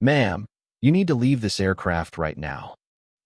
"Ma'am, you need to leave this aircraft right now."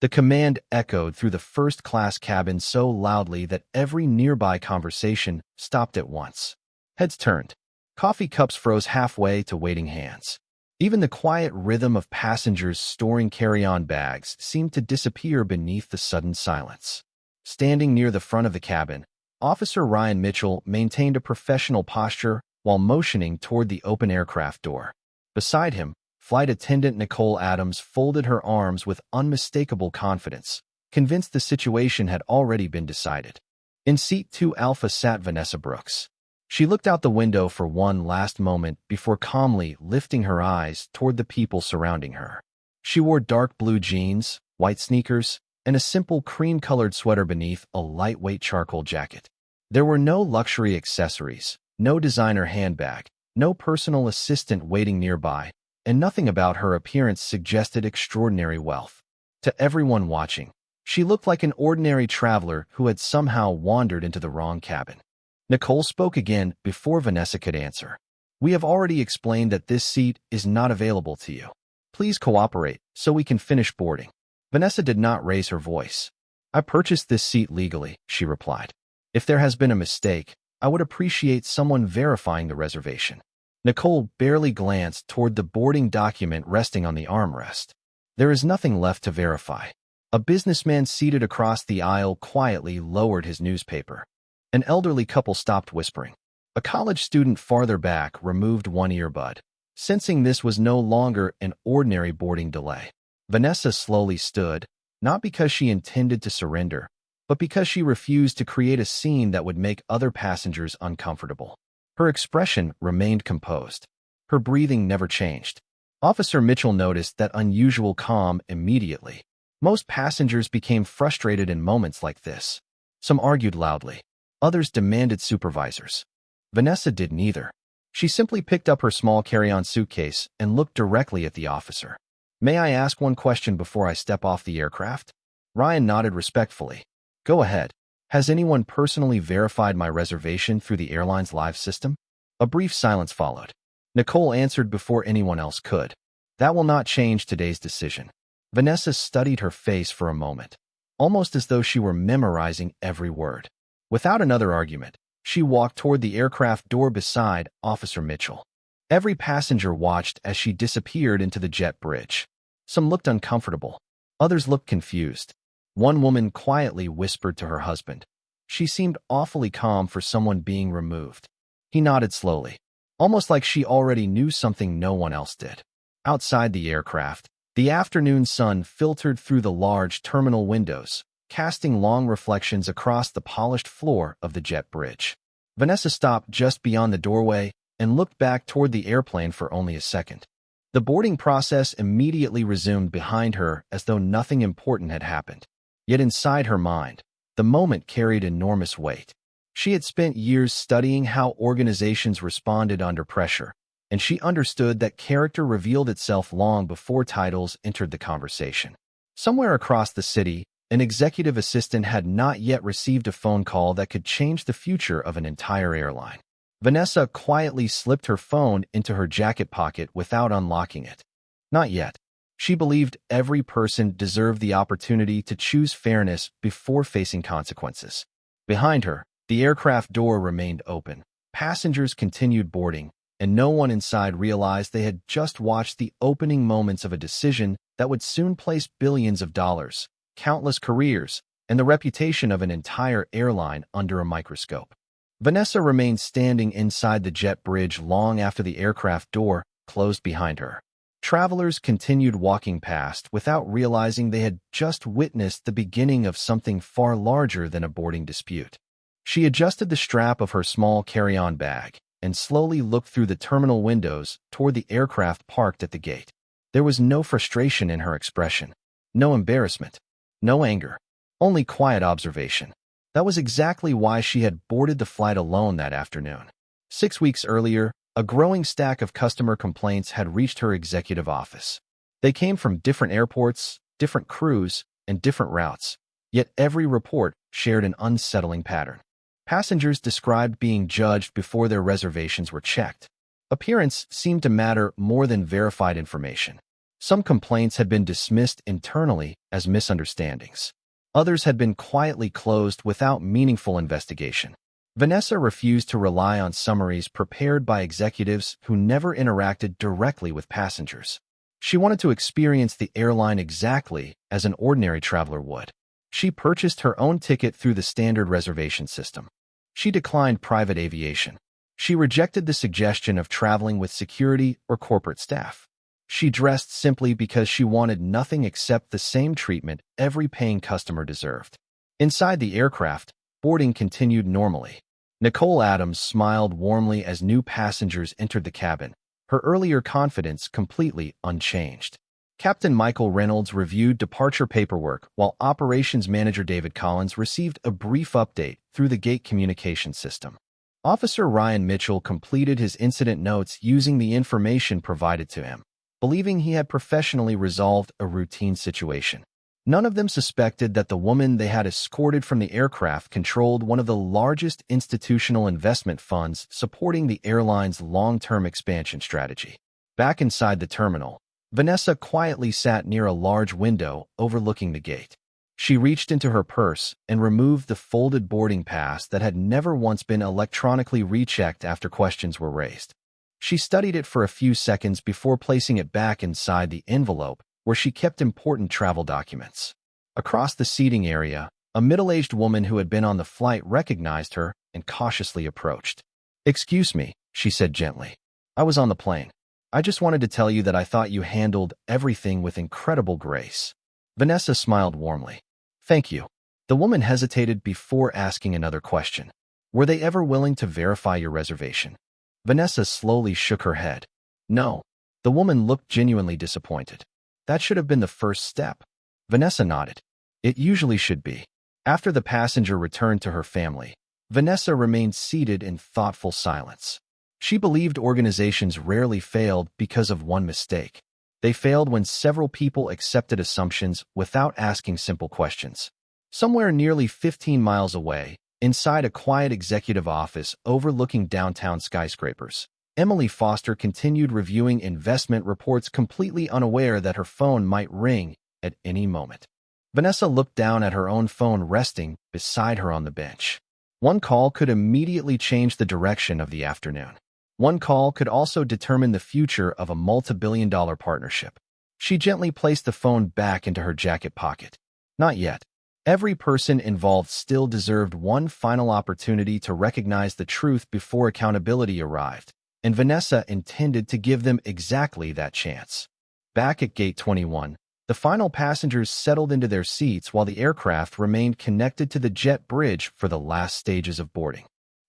The command echoed through the first-class cabin so loudly that every nearby conversation stopped at once. Heads turned. Coffee cups froze halfway to waiting hands. Even the quiet rhythm of passengers storing carry-on bags seemed to disappear beneath the sudden silence. Standing near the front of the cabin, Officer Ryan Mitchell maintained a professional posture while motioning toward the open aircraft door. Beside him, Flight Attendant Nicole Adams folded her arms with unmistakable confidence, convinced the situation had already been decided. In Seat 2 Alpha sat Vanessa Brooks. She looked out the window for one last moment before calmly lifting her eyes toward the people surrounding her. She wore dark blue jeans, white sneakers, and a simple cream-colored sweater beneath a lightweight charcoal jacket. There were no luxury accessories, no designer handbag, no personal assistant waiting nearby, and nothing about her appearance suggested extraordinary wealth. To everyone watching, she looked like an ordinary traveler who had somehow wandered into the wrong cabin. Nicole spoke again before Vanessa could answer. "We have already explained that this seat is not available to you. Please cooperate so we can finish boarding." Vanessa did not raise her voice. "I purchased this seat legally," she replied. "If there has been a mistake, I would appreciate someone verifying the reservation." Nicole barely glanced toward the boarding document resting on the armrest. "There is nothing left to verify." A businessman seated across the aisle quietly lowered his newspaper. An elderly couple stopped whispering. A college student farther back removed one earbud, sensing this was no longer an ordinary boarding delay. Vanessa slowly stood, not because she intended to surrender, but because she refused to create a scene that would make other passengers uncomfortable. Her expression remained composed. Her breathing never changed. Officer Mitchell noticed that unusual calm immediately. Most passengers became frustrated in moments like this. Some argued loudly. Others demanded supervisors. Vanessa did neither. She simply picked up her small carry-on suitcase and looked directly at the officer. "May I ask one question before I step off the aircraft?" Ryan nodded respectfully. "Go ahead. Has anyone personally verified my reservation through the airline's live system?" A brief silence followed. Nicole answered before anyone else could. "That will not change today's decision." Vanessa studied her face for a moment, almost as though she were memorizing every word. Without another argument, she walked toward the aircraft door beside Officer Mitchell. Every passenger watched as she disappeared into the jet bridge. Some looked uncomfortable. Others looked confused. One woman quietly whispered to her husband. She seemed awfully calm for someone being removed. He nodded slowly, almost like she already knew something no one else did. Outside the aircraft, the afternoon sun filtered through the large terminal windows, casting long reflections across the polished floor of the jet bridge. Vanessa stopped just beyond the doorway and looked back toward the airplane for only a second. The boarding process immediately resumed behind her as though nothing important had happened. Yet inside her mind, the moment carried enormous weight. She had spent years studying how organizations responded under pressure, and she understood that character revealed itself long before titles entered the conversation. Somewhere across the city, an executive assistant had not yet received a phone call that could change the future of an entire airline. Vanessa quietly slipped her phone into her jacket pocket without unlocking it. Not yet. She believed every person deserved the opportunity to choose fairness before facing consequences. Behind her, the aircraft door remained open. Passengers continued boarding, and no one inside realized they had just watched the opening moments of a decision that would soon place billions of dollars, countless careers, and the reputation of an entire airline under a microscope. Vanessa remained standing inside the jet bridge long after the aircraft door closed behind her. Travelers continued walking past without realizing they had just witnessed the beginning of something far larger than a boarding dispute. She adjusted the strap of her small carry-on bag and slowly looked through the terminal windows toward the aircraft parked at the gate. There was no frustration in her expression, no embarrassment, no anger, only quiet observation. That was exactly why she had boarded the flight alone that afternoon. 6 weeks earlier, a growing stack of customer complaints had reached her executive office. They came from different airports, different crews, and different routes, yet every report shared an unsettling pattern. Passengers described being judged before their reservations were checked. Appearance seemed to matter more than verified information. Some complaints had been dismissed internally as misunderstandings. Others had been quietly closed without meaningful investigation. Vanessa refused to rely on summaries prepared by executives who never interacted directly with passengers. She wanted to experience the airline exactly as an ordinary traveler would. She purchased her own ticket through the standard reservation system. She declined private aviation. She rejected the suggestion of traveling with security or corporate staff. She dressed simply because she wanted nothing except the same treatment every paying customer deserved. Inside the aircraft, boarding continued normally. Nicole Adams smiled warmly as new passengers entered the cabin, her earlier confidence completely unchanged. Captain Michael Reynolds reviewed departure paperwork while Operations Manager David Collins received a brief update through the gate communication system. Officer Ryan Mitchell completed his incident notes using the information provided to him, believing he had professionally resolved a routine situation. None of them suspected that the woman they had escorted from the aircraft controlled one of the largest institutional investment funds supporting the airline's long-term expansion strategy. Back inside the terminal, Vanessa quietly sat near a large window overlooking the gate. She reached into her purse and removed the folded boarding pass that had never once been electronically rechecked after questions were raised. She studied it for a few seconds before placing it back inside the envelope where she kept important travel documents. Across the seating area, a middle-aged woman who had been on the flight recognized her and cautiously approached. "Excuse me," she said gently. "I was on the plane. I just wanted to tell you that I thought you handled everything with incredible grace." Vanessa smiled warmly. "Thank you." The woman hesitated before asking another question. "Were they ever willing to verify your reservation?" Vanessa slowly shook her head. "No." The woman looked genuinely disappointed. "That should have been the first step." Vanessa nodded. "It usually should be." After the passenger returned to her family, Vanessa remained seated in thoughtful silence. She believed organizations rarely failed because of one mistake. They failed when several people accepted assumptions without asking simple questions. Somewhere nearly 15 miles away, inside a quiet executive office overlooking downtown skyscrapers, Emily Foster continued reviewing investment reports completely unaware that her phone might ring at any moment. Vanessa looked down at her own phone resting beside her on the bench. One call could immediately change the direction of the afternoon. One call could also determine the future of a multi-billion-dollar partnership. She gently placed the phone back into her jacket pocket. Not yet. Every person involved still deserved one final opportunity to recognize the truth before accountability arrived, and Vanessa intended to give them exactly that chance. Back at Gate 21, the final passengers settled into their seats while the aircraft remained connected to the jet bridge for the last stages of boarding.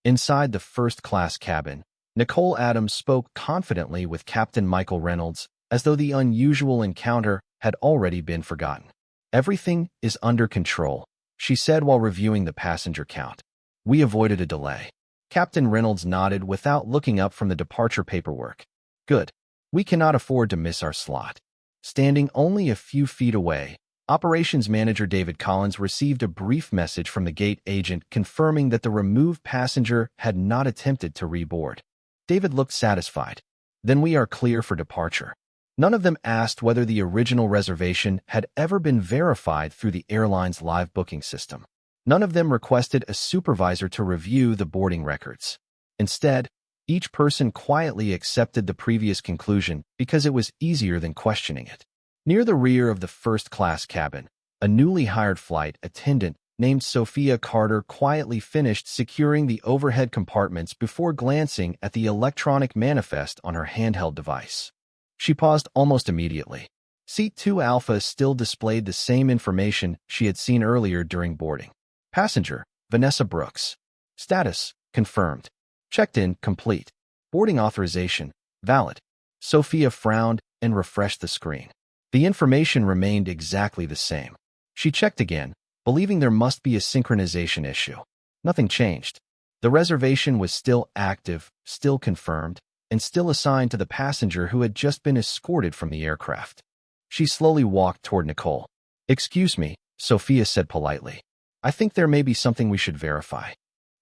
Inside the first-class cabin, Nicole Adams spoke confidently with Captain Michael Reynolds, as though the unusual encounter had already been forgotten. "Everything is under control," she said while reviewing the passenger count. "We avoided a delay." Captain Reynolds nodded without looking up from the departure paperwork. "Good. We cannot afford to miss our slot." Standing only a few feet away, Operations Manager David Collins received a brief message from the gate agent confirming that the removed passenger had not attempted to reboard. David looked satisfied. "Then we are clear for departure." None of them asked whether the original reservation had ever been verified through the airline's live booking system. None of them requested a supervisor to review the boarding records. Instead, each person quietly accepted the previous conclusion because it was easier than questioning it. Near the rear of the first-class cabin, a newly hired flight attendant named Sophia Carter quietly finished securing the overhead compartments before glancing at the electronic manifest on her handheld device. She paused almost immediately. Seat 2 Alpha still displayed the same information she had seen earlier during boarding. Passenger, Vanessa Brooks. Status, confirmed. Checked-in, complete. Boarding authorization, valid. Sophia frowned and refreshed the screen. The information remained exactly the same. She checked again, believing there must be a synchronization issue. Nothing changed. The reservation was still active, still confirmed, and still assigned to the passenger who had just been escorted from the aircraft. She slowly walked toward Nicole. "Excuse me," Sophia said politely. "I think there may be something we should verify."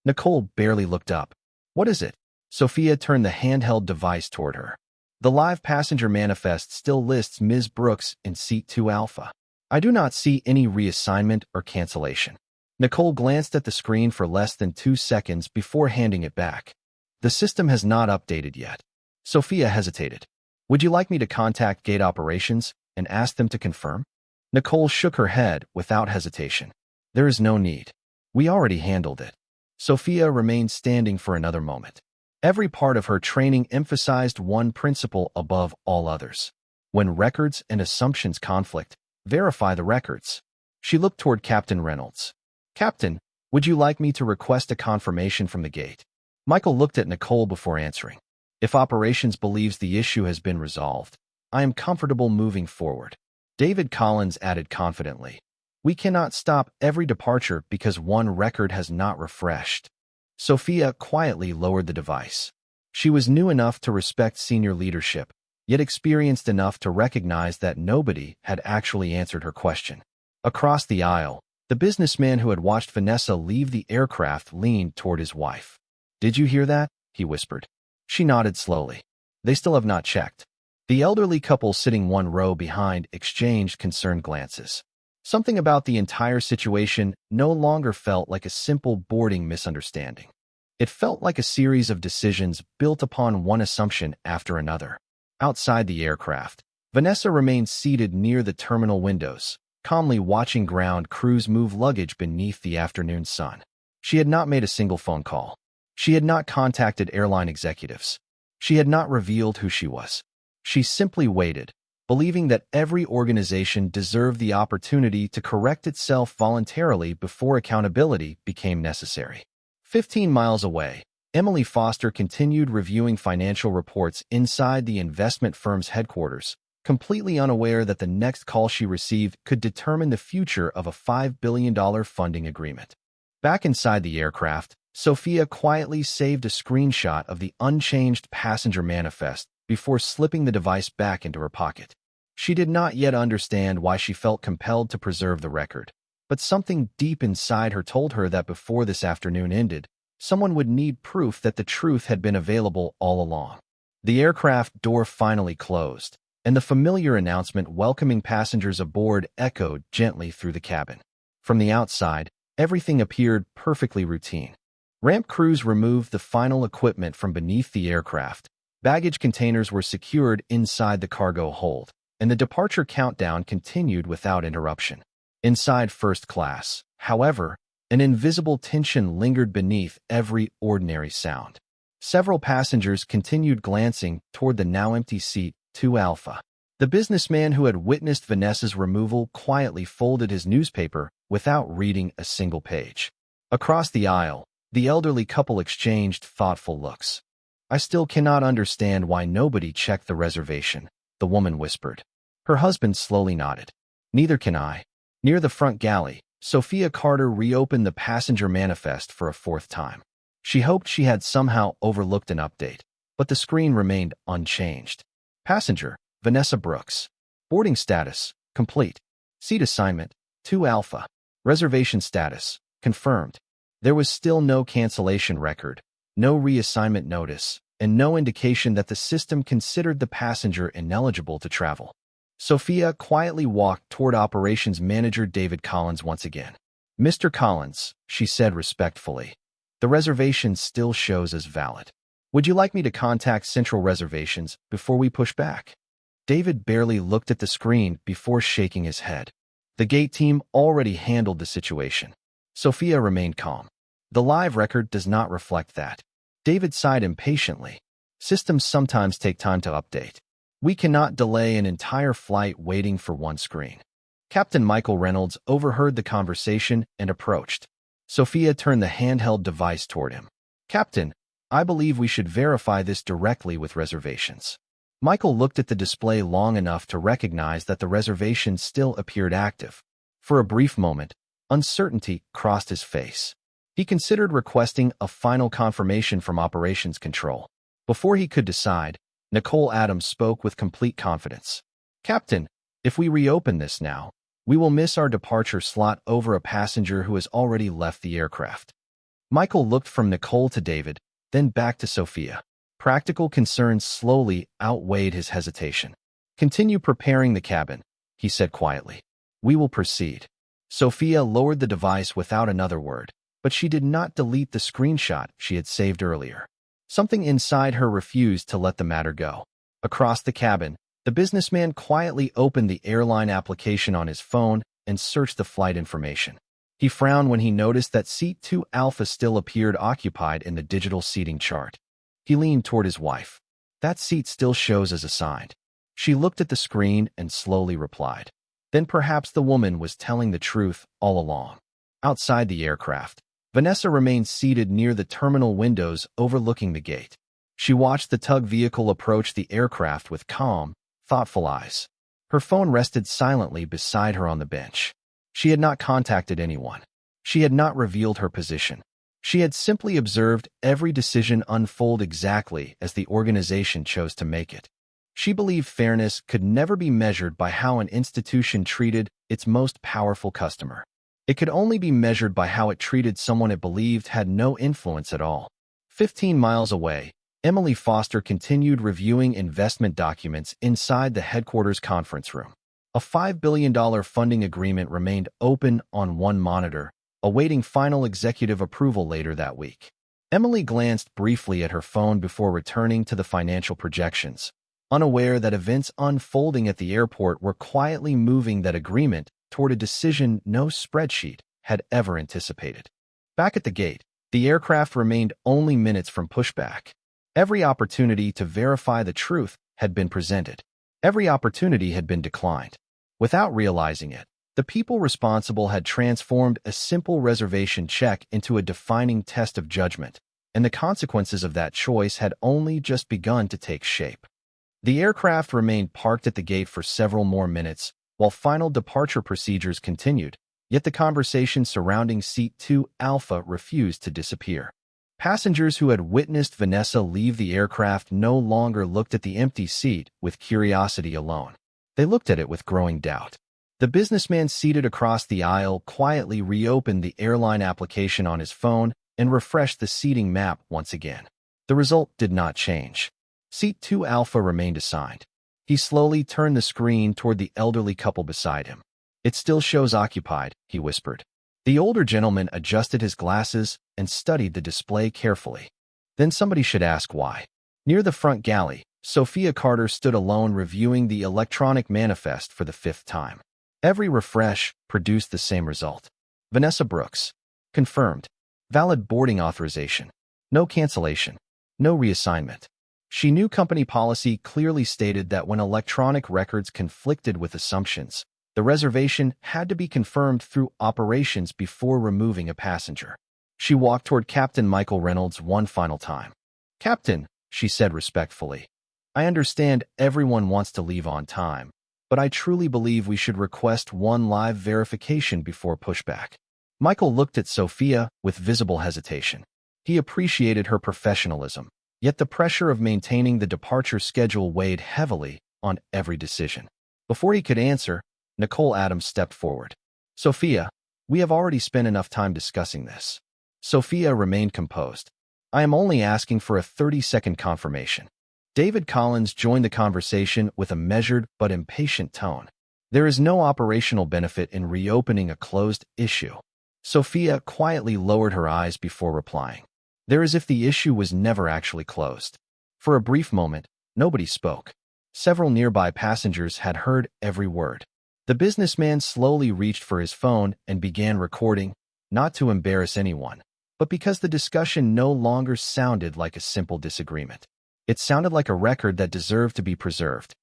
Nicole barely looked up. "What is it?" Sophia turned the handheld device toward her. The live passenger manifest still lists Ms. Brooks in seat 2 Alpha. I do not see any reassignment or cancellation. Nicole glanced at the screen for less than 2 seconds before handing it back. The system has not updated yet. Sophia hesitated. Would you like me to contact gate operations and ask them to confirm? Nicole shook her head without hesitation. There is no need. We already handled it. Sophia remained standing for another moment. Every part of her training emphasized one principle above all others. When records and assumptions conflict, verify the records. She looked toward Captain Reynolds. Captain, would you like me to request a confirmation from the gate? Michael looked at Nicole before answering. If operations believes the issue has been resolved, I am comfortable moving forward. David Collins added confidently. We cannot stop every departure because one record has not refreshed. Sophia quietly lowered the device. She was new enough to respect senior leadership, yet experienced enough to recognize that nobody had actually answered her question. Across the aisle, the businessman who had watched Vanessa leave the aircraft leaned toward his wife. Did you hear that? He whispered. She nodded slowly. They still have not checked. The elderly couple sitting one row behind exchanged concerned glances. Something about the entire situation no longer felt like a simple boarding misunderstanding. It felt like a series of decisions built upon one assumption after another. Outside the aircraft, Vanessa remained seated near the terminal windows, calmly watching ground crews move luggage beneath the afternoon sun. She had not made a single phone call. She had not contacted airline executives. She had not revealed who she was. She simply waited, believing that every organization deserved the opportunity to correct itself voluntarily before accountability became necessary. 15 miles away, Emily Foster continued reviewing financial reports inside the investment firm's headquarters, completely unaware that the next call she received could determine the future of a $5 billion funding agreement. Back inside the aircraft, Sophia quietly saved a screenshot of the unchanged passenger manifest before slipping the device back into her pocket. She did not yet understand why she felt compelled to preserve the record, but something deep inside her told her that before this afternoon ended, someone would need proof that the truth had been available all along. The aircraft door finally closed, and the familiar announcement welcoming passengers aboard echoed gently through the cabin. From the outside, everything appeared perfectly routine. Ramp crews removed the final equipment from beneath the aircraft. Baggage containers were secured inside the cargo hold, and the departure countdown continued without interruption. Inside first class, however, an invisible tension lingered beneath every ordinary sound. Several passengers continued glancing toward the now empty seat 2 Alpha. The businessman who had witnessed Vanessa's removal quietly folded his newspaper without reading a single page. Across the aisle, the elderly couple exchanged thoughtful looks. I still cannot understand why nobody checked the reservation, the woman whispered. Her husband slowly nodded. Neither can I. Near the front galley, Sophia Carter reopened the passenger manifest for a 4th time. She hoped she had somehow overlooked an update, but the screen remained unchanged. Passenger, Vanessa Brooks. Boarding status, complete. Seat assignment, 2 Alpha. Reservation status, confirmed. There was still no cancellation record, no reassignment notice, and no indication that the system considered the passenger ineligible to travel. Sophia quietly walked toward operations manager David Collins once again. Mr. Collins, she said respectfully, the reservation still shows as valid. Would you like me to contact Central Reservations before we push back? David barely looked at the screen before shaking his head. The gate team already handled the situation. Sophia remained calm. The live record does not reflect that. David sighed impatiently. Systems sometimes take time to update. We cannot delay an entire flight waiting for one screen. Captain Michael Reynolds overheard the conversation and approached. Sophia turned the handheld device toward him. Captain, I believe we should verify this directly with reservations. Michael looked at the display long enough to recognize that the reservation still appeared active. For a brief moment, uncertainty crossed his face. He considered requesting a final confirmation from Operations Control. Before he could decide, Nicole Adams spoke with complete confidence. Captain, if we reopen this now, we will miss our departure slot over a passenger who has already left the aircraft. Michael looked from Nicole to David, then back to Sophia. Practical concerns slowly outweighed his hesitation. "Continue preparing the cabin," he said quietly. "We will proceed." Sophia lowered the device without another word, but she did not delete the screenshot she had saved earlier. Something inside her refused to let the matter go. Across the cabin, the businessman quietly opened the airline application on his phone and searched the flight information. He frowned when he noticed that Seat 2 Alpha still appeared occupied in the digital seating chart. He leaned toward his wife. "That seat still shows as assigned." She looked at the screen and slowly replied. Then perhaps the woman was telling the truth all along. Outside the aircraft, Vanessa remained seated near the terminal windows overlooking the gate. She watched the tug vehicle approach the aircraft with calm, thoughtful eyes. Her phone rested silently beside her on the bench. She had not contacted anyone. She had not revealed her position. She had simply observed every decision unfold exactly as the organization chose to make it. She believed fairness could never be measured by how an institution treated its most powerful customer. It could only be measured by how it treated someone it believed had no influence at all. 15 miles away, Emily Foster continued reviewing investment documents inside the headquarters conference room. A $5 billion funding agreement remained open on one monitor, awaiting final executive approval later that week. Emily glanced briefly at her phone before returning to the financial projections, unaware that events unfolding at the airport were quietly moving that agreement toward a decision no spreadsheet had ever anticipated. Back at the gate, the aircraft remained only minutes from pushback. Every opportunity to verify the truth had been presented. Every opportunity had been declined. Without realizing it, the people responsible had transformed a simple reservation check into a defining test of judgment, and the consequences of that choice had only just begun to take shape. The aircraft remained parked at the gate for several more minutes, while final departure procedures continued, yet the conversation surrounding Seat 2 Alpha refused to disappear. Passengers who had witnessed Vanessa leave the aircraft no longer looked at the empty seat with curiosity alone. They looked at it with growing doubt. The businessman seated across the aisle quietly reopened the airline application on his phone and refreshed the seating map once again. The result did not change. Seat 2 Alpha remained assigned. He slowly turned the screen toward the elderly couple beside him. "It still shows occupied," he whispered. The older gentleman adjusted his glasses and studied the display carefully. Then somebody should ask why. Near the front galley, Sophia Carter stood alone reviewing the electronic manifest for the 5th time. Every refresh produced the same result. Vanessa Brooks. Confirmed. Valid boarding authorization. No cancellation. No reassignment. She knew company policy clearly stated that when electronic records conflicted with assumptions, the reservation had to be confirmed through operations before removing a passenger. She walked toward Captain Michael Reynolds one final time. "Captain," she said respectfully, "I understand everyone wants to leave on time, but I truly believe we should request one live verification before pushback." Michael looked at Sophia with visible hesitation. He appreciated her professionalism, yet the pressure of maintaining the departure schedule weighed heavily on every decision. Before he could answer, Nicole Adams stepped forward. "Sophia, we have already spent enough time discussing this." Sophia remained composed. "I am only asking for a 30-second confirmation." David Collins joined the conversation with a measured but impatient tone. "There is no operational benefit in reopening a closed issue." Sophia quietly lowered her eyes before replying. "There is if the issue was never actually closed." For a brief moment, nobody spoke. Several nearby passengers had heard every word. The businessman slowly reached for his phone and began recording, not to embarrass anyone, but because the discussion no longer sounded like a simple disagreement. It sounded like a record that deserved to be preserved.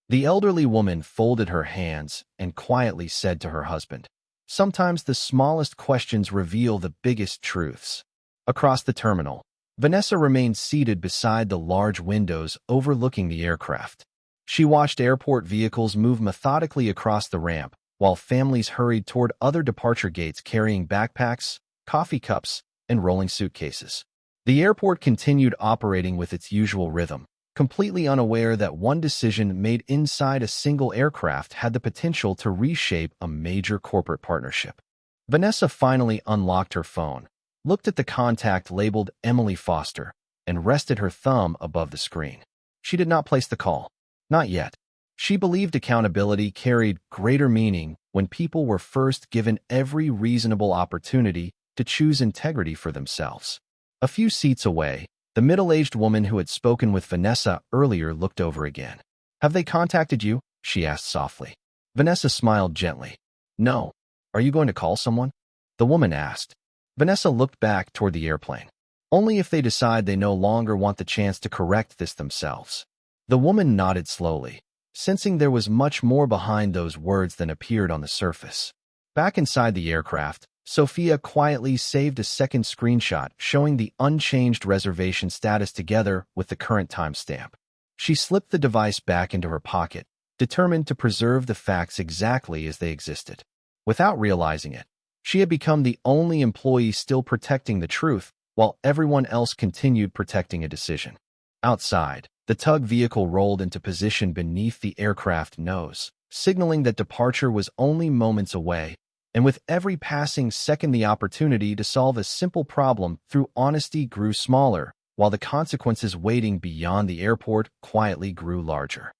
The elderly woman folded her hands and quietly said to her husband, "Sometimes the smallest questions reveal the biggest truths." Across the terminal, Vanessa remained seated beside the large windows overlooking the aircraft. She watched airport vehicles move methodically across the ramp, while families hurried toward other departure gates carrying backpacks, coffee cups, and rolling suitcases. The airport continued operating with its usual rhythm, completely unaware that one decision made inside a single aircraft had the potential to reshape a major corporate partnership. Vanessa finally unlocked her phone, looked at the contact labeled Emily Foster, and rested her thumb above the screen. She did not place the call. Not yet. She believed accountability carried greater meaning when people were first given every reasonable opportunity to choose integrity for themselves. A few seats away, the middle-aged woman who had spoken with Vanessa earlier looked over again. "Have they contacted you?" she asked softly. Vanessa smiled gently. "No. Are you going to call someone?" the woman asked. Vanessa looked back toward the airplane. "Only if they decide they no longer want the chance to correct this themselves." The woman nodded slowly, sensing there was much more behind those words than appeared on the surface. Back inside the aircraft, Sophia quietly saved a second screenshot showing the unchanged reservation status together with the current timestamp. She slipped the device back into her pocket, determined to preserve the facts exactly as they existed. Without realizing it, she had become the only employee still protecting the truth, while everyone else continued protecting a decision. Outside, the tug vehicle rolled into position beneath the aircraft nose, signaling that departure was only moments away, and with every passing second the opportunity to solve a simple problem through honesty grew smaller, while the consequences waiting beyond the airport quietly grew larger.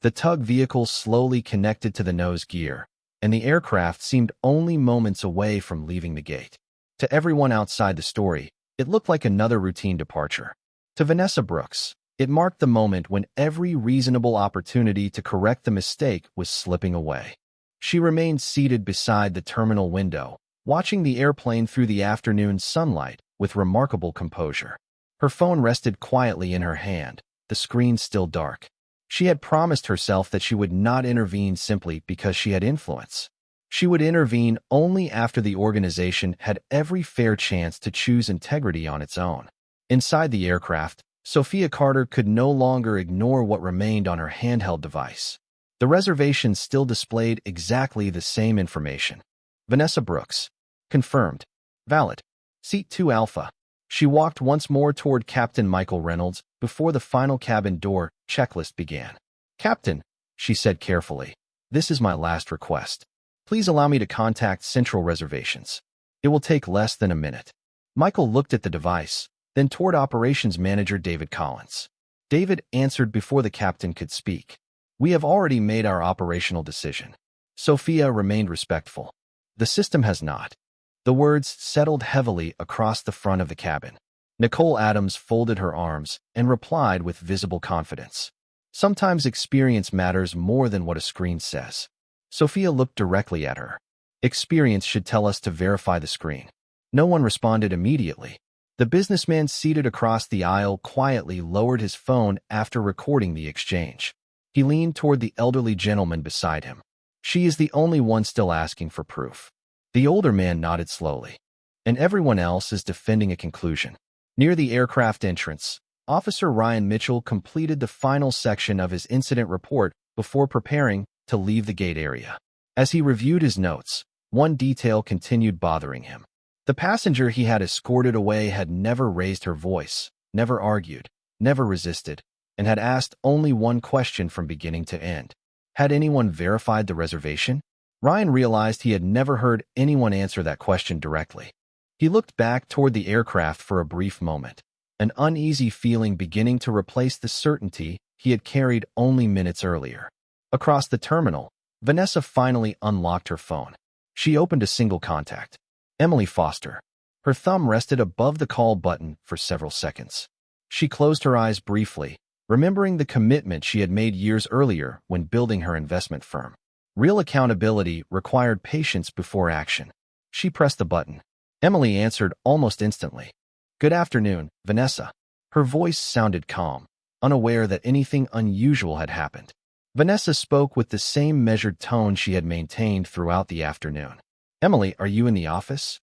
The tug vehicle slowly connected to the nose gear, and the aircraft seemed only moments away from leaving the gate. To everyone outside the story, it looked like another routine departure. To Vanessa Brooks, it marked the moment when every reasonable opportunity to correct the mistake was slipping away. She remained seated beside the terminal window, watching the airplane through the afternoon sunlight with remarkable composure. Her phone rested quietly in her hand, the screen still dark. She had promised herself that she would not intervene simply because she had influence. She would intervene only after the organization had every fair chance to choose integrity on its own. Inside the aircraft, Sophia Carter could no longer ignore what remained on her handheld device. The reservation still displayed exactly the same information. Vanessa Brooks. Confirmed. Valid. Seat 2 Alpha. She walked once more toward Captain Michael Reynolds before the final cabin door checklist began. "Captain," she said carefully, "this is my last request. Please allow me to contact Central Reservations. It will take less than a minute." Michael looked at the device, then toward Operations Manager David Collins. David answered before the captain could speak. "We have already made our operational decision." Sophia remained respectful. "The system has not." The words settled heavily across the front of the cabin. Nicole Adams folded her arms and replied with visible confidence. "Sometimes experience matters more than what a screen says." Sophia looked directly at her. "Experience should tell us to verify the screen." No one responded immediately. The businessman seated across the aisle quietly lowered his phone after recording the exchange. He leaned toward the elderly gentleman beside him. "She is the only one still asking for proof." The older man nodded slowly. "And everyone else is defending a conclusion." Near the aircraft entrance, Officer Ryan Mitchell completed the final section of his incident report before preparing to leave the gate area. As he reviewed his notes, one detail continued bothering him. The passenger he had escorted away had never raised her voice, never argued, never resisted, and had asked only one question from beginning to end. Had anyone verified the reservation? Ryan realized he had never heard anyone answer that question directly. He looked back toward the aircraft for a brief moment, an uneasy feeling beginning to replace the certainty he had carried only minutes earlier. Across the terminal, Vanessa finally unlocked her phone. She opened a single contact. Emily Foster. Her thumb rested above the call button for several seconds. She closed her eyes briefly, remembering the commitment she had made years earlier when building her investment firm. Real accountability required patience before action. She pressed the button. Emily answered almost instantly. "Good afternoon, Vanessa." Her voice sounded calm, unaware that anything unusual had happened. Vanessa spoke with the same measured tone she had maintained throughout the afternoon. "Emily, are you in the office?"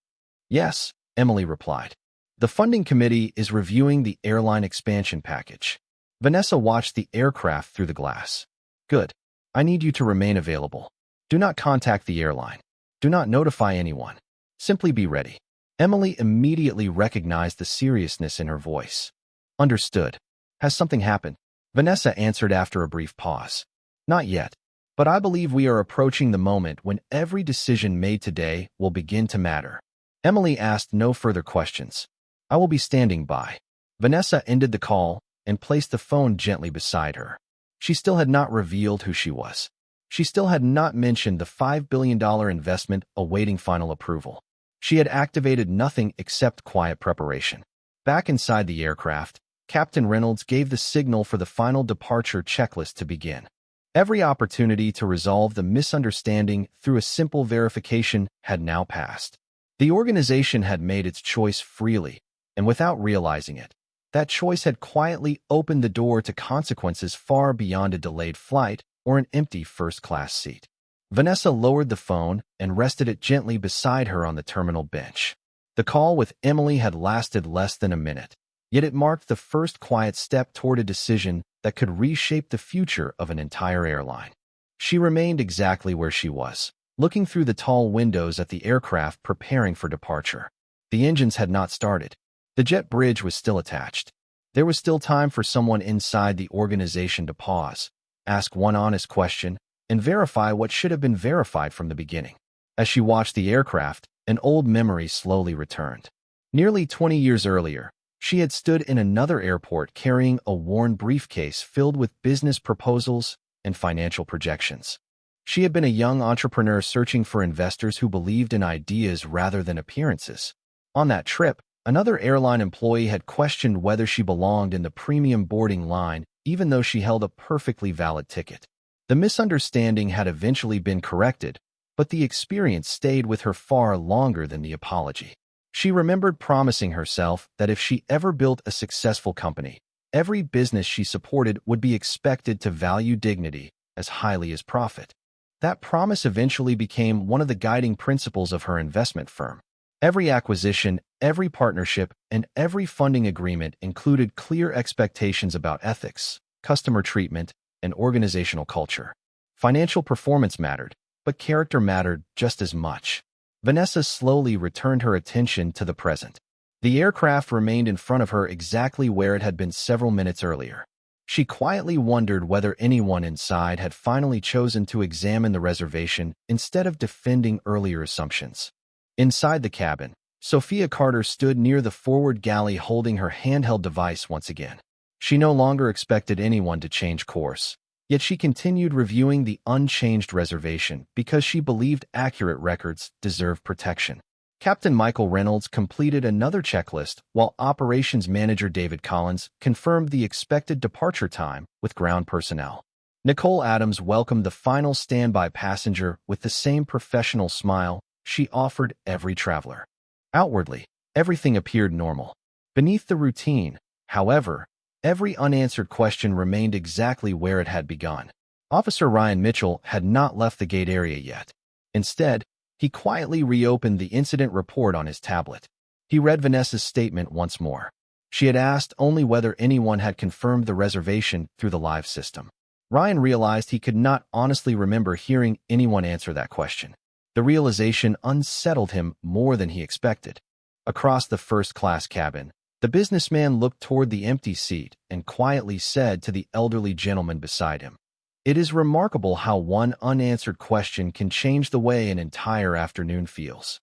"Yes," Emily replied. "The funding committee is reviewing the airline expansion package." Vanessa watched the aircraft through the glass. "Good. I need you to remain available. Do not contact the airline. Do not notify anyone. Simply be ready." Emily immediately recognized the seriousness in her voice. "Understood. Has something happened?" Vanessa answered after a brief pause. "Not yet, but I believe we are approaching the moment when every decision made today will begin to matter." Emily asked no further questions. "I will be standing by." Vanessa ended the call and placed the phone gently beside her. She still had not revealed who she was. She still had not mentioned the $5 billion investment awaiting final approval. She had activated nothing except quiet preparation. Back inside the aircraft, Captain Reynolds gave the signal for the final departure checklist to begin. Every opportunity to resolve the misunderstanding through a simple verification had now passed. The organization had made its choice freely, and without realizing it, that choice had quietly opened the door to consequences far beyond a delayed flight or an empty first-class seat. Vanessa lowered the phone and rested it gently beside her on the terminal bench. The call with Emily had lasted less than a minute, yet it marked the first quiet step toward a decision that could reshape the future of an entire airline. She remained exactly where she was, looking through the tall windows at the aircraft preparing for departure. The engines had not started. The jet bridge was still attached. There was still time for someone inside the organization to pause, ask one honest question, and verify what should have been verified from the beginning. As she watched the aircraft, an old memory slowly returned. Nearly 20 years earlier, she had stood in another airport carrying a worn briefcase filled with business proposals and financial projections. She had been a young entrepreneur searching for investors who believed in ideas rather than appearances. On that trip, another airline employee had questioned whether she belonged in the premium boarding line even though she held a perfectly valid ticket. The misunderstanding had eventually been corrected, but the experience stayed with her far longer than the apology. She remembered promising herself that if she ever built a successful company, every business she supported would be expected to value dignity as highly as profit. That promise eventually became one of the guiding principles of her investment firm. Every acquisition, every partnership, and every funding agreement included clear expectations about ethics, customer treatment, and organizational culture. Financial performance mattered, but character mattered just as much. Vanessa slowly returned her attention to the present. The aircraft remained in front of her exactly where it had been several minutes earlier. She quietly wondered whether anyone inside had finally chosen to examine the reservation instead of defending earlier assumptions. Inside the cabin, Sophia Carter stood near the forward galley holding her handheld device once again. She no longer expected anyone to change course, yet she continued reviewing the unchanged reservation because she believed accurate records deserve protection. Captain Michael Reynolds completed another checklist while Operations Manager David Collins confirmed the expected departure time with ground personnel. Nicole Adams welcomed the final standby passenger with the same professional smile she offered every traveler. Outwardly, everything appeared normal. Beneath the routine, however, every unanswered question remained exactly where it had begun. Officer Ryan Mitchell had not left the gate area yet. Instead, he quietly reopened the incident report on his tablet. He read Vanessa's statement once more. She had asked only whether anyone had confirmed the reservation through the live system. Ryan realized he could not honestly remember hearing anyone answer that question. The realization unsettled him more than he expected. Across the first-class cabin, the businessman looked toward the empty seat and quietly said to the elderly gentleman beside him, "It is remarkable how one unanswered question can change the way an entire afternoon feels."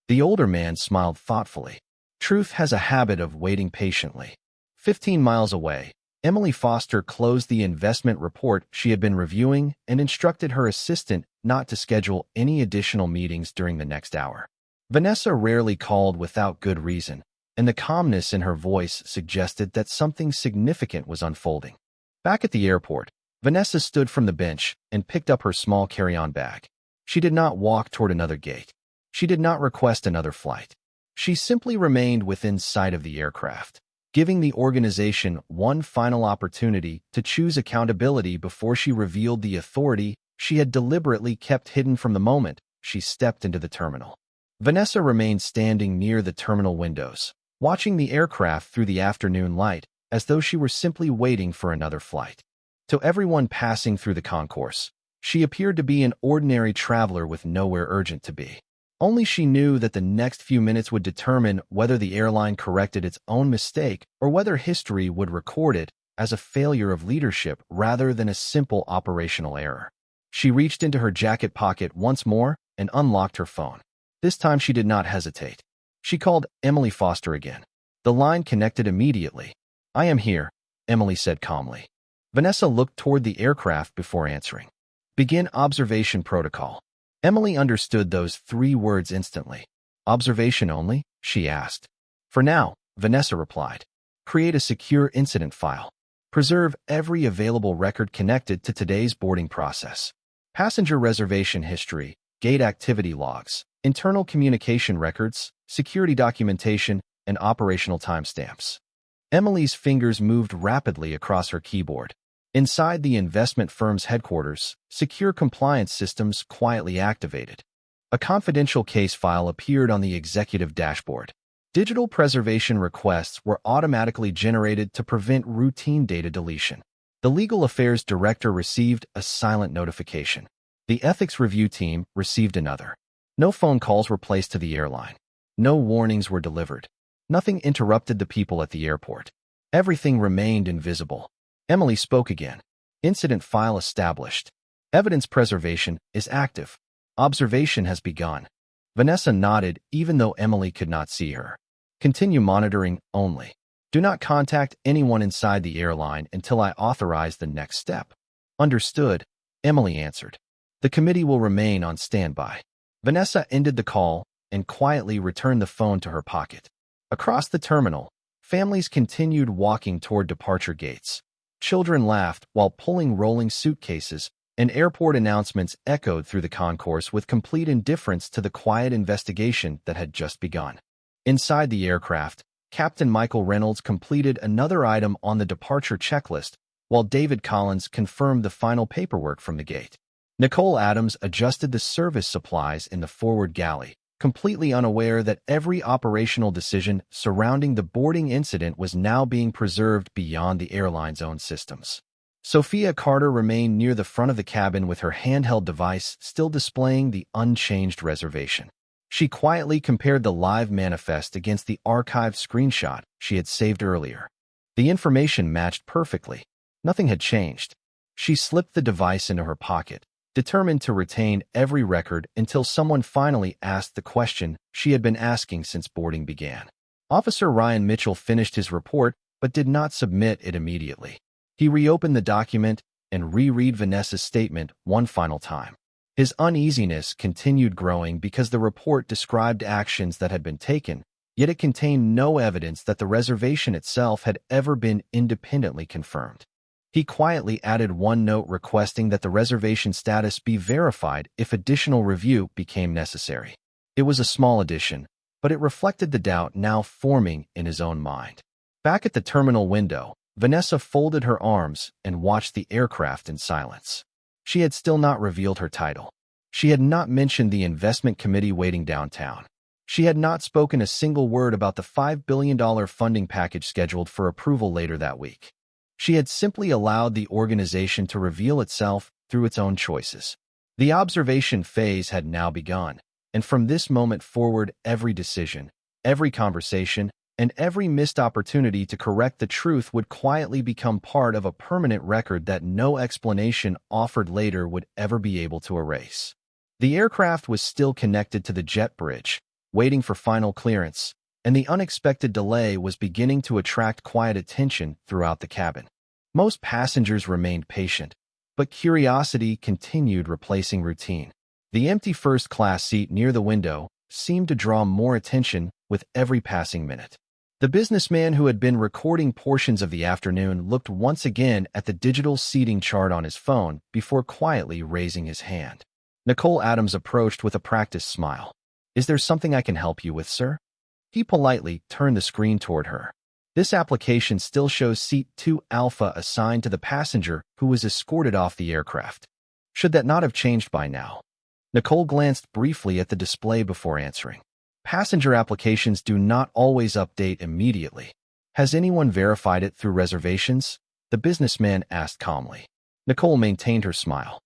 The older man smiled thoughtfully. Truth has a habit of waiting patiently. 15 miles away, Emily Foster closed the investment report she had been reviewing and instructed her assistant not to schedule any additional meetings during the next hour. Vanessa rarely called without good reason, and the calmness in her voice suggested that something significant was unfolding. Back at the airport, Vanessa stood from the bench and picked up her small carry-on bag. She did not walk toward another gate. She did not request another flight. She simply remained within sight of the aircraft, giving the organization one final opportunity to choose accountability before she revealed the authority she had deliberately kept hidden from the moment she stepped into the terminal. Vanessa remained standing near the terminal windows, watching the aircraft through the afternoon light as though she were simply waiting for another flight. To everyone passing through the concourse, she appeared to be an ordinary traveler with nowhere urgent to be. Only she knew that the next few minutes would determine whether the airline corrected its own mistake or whether history would record it as a failure of leadership rather than a simple operational error. She reached into her jacket pocket once more and unlocked her phone. This time she did not hesitate. She called Emily Foster again. The line connected immediately, I am here, Emily said calmly. Vanessa looked toward the aircraft before answering. Begin observation protocol. Emily understood those 3 words instantly. Observation only? She asked. For now, Vanessa replied. Create a secure incident file. Preserve every available record connected to today's boarding process. Passenger reservation history, gate activity logs, internal communication records, security documentation, and operational timestamps. Emily's fingers moved rapidly across her keyboard. Inside the investment firm's headquarters, secure compliance systems quietly activated. A confidential case file appeared on the executive dashboard. Digital preservation requests were automatically generated to prevent routine data deletion. The legal affairs director received a silent notification. The ethics review team received another. No phone calls were placed to the airline. No warnings were delivered. Nothing interrupted the people at the airport. Everything remained invisible. Emily spoke again. Incident file established. Evidence preservation is active. Observation has begun. Vanessa nodded even though Emily could not see her. Continue monitoring only. Do not contact anyone inside the airline until I authorize the next step. Understood, Emily answered. The committee will remain on standby. Vanessa ended the call and quietly returned the phone to her pocket. Across the terminal, families continued walking toward departure gates. Children laughed while pulling rolling suitcases, and airport announcements echoed through the concourse with complete indifference to the quiet investigation that had just begun. Inside the aircraft, Captain Michael Reynolds completed another item on the departure checklist, while David Collins confirmed the final paperwork from the gate. Nicole Adams adjusted the service supplies in the forward galley, completely unaware that every operational decision surrounding the boarding incident was now being preserved beyond the airline's own systems. Sophia Carter remained near the front of the cabin with her handheld device still displaying the unchanged reservation. She quietly compared the live manifest against the archived screenshot she had saved earlier. The information matched perfectly. Nothing had changed. She slipped the device into her pocket, determined to retain every record until someone finally asked the question she had been asking since boarding began. Officer Ryan Mitchell finished his report but did not submit it immediately. He reopened the document and reread Vanessa's statement one final time. His uneasiness continued growing because the report described actions that had been taken, yet it contained no evidence that the reservation itself had ever been independently confirmed. He quietly added one note requesting that the reservation status be verified if additional review became necessary. It was a small addition, but it reflected the doubt now forming in his own mind. Back at the terminal window, Vanessa folded her arms and watched the aircraft in silence. She had still not revealed her title. She had not mentioned the investment committee waiting downtown. She had not spoken a single word about the $5 billion funding package scheduled for approval later that week. She had simply allowed the organization to reveal itself through its own choices. The observation phase had now begun, and from this moment forward, every decision, every conversation, and every missed opportunity to correct the truth would quietly become part of a permanent record that no explanation offered later would ever be able to erase. The aircraft was still connected to the jet bridge, waiting for final clearance, and the unexpected delay was beginning to attract quiet attention throughout the cabin. Most passengers remained patient, but curiosity continued replacing routine. The empty first-class seat near the window seemed to draw more attention with every passing minute. The businessman who had been recording portions of the afternoon looked once again at the digital seating chart on his phone before quietly raising his hand. Nicole Adams approached with a practiced smile. "Is there something I can help you with, sir?" He politely turned the screen toward her. This application still shows Seat 2 Alpha assigned to the passenger who was escorted off the aircraft. Should that not have changed by now? Nicole glanced briefly at the display before answering. Passenger applications do not always update immediately. Has anyone verified it through reservations? The businessman asked calmly. Nicole maintained her smile.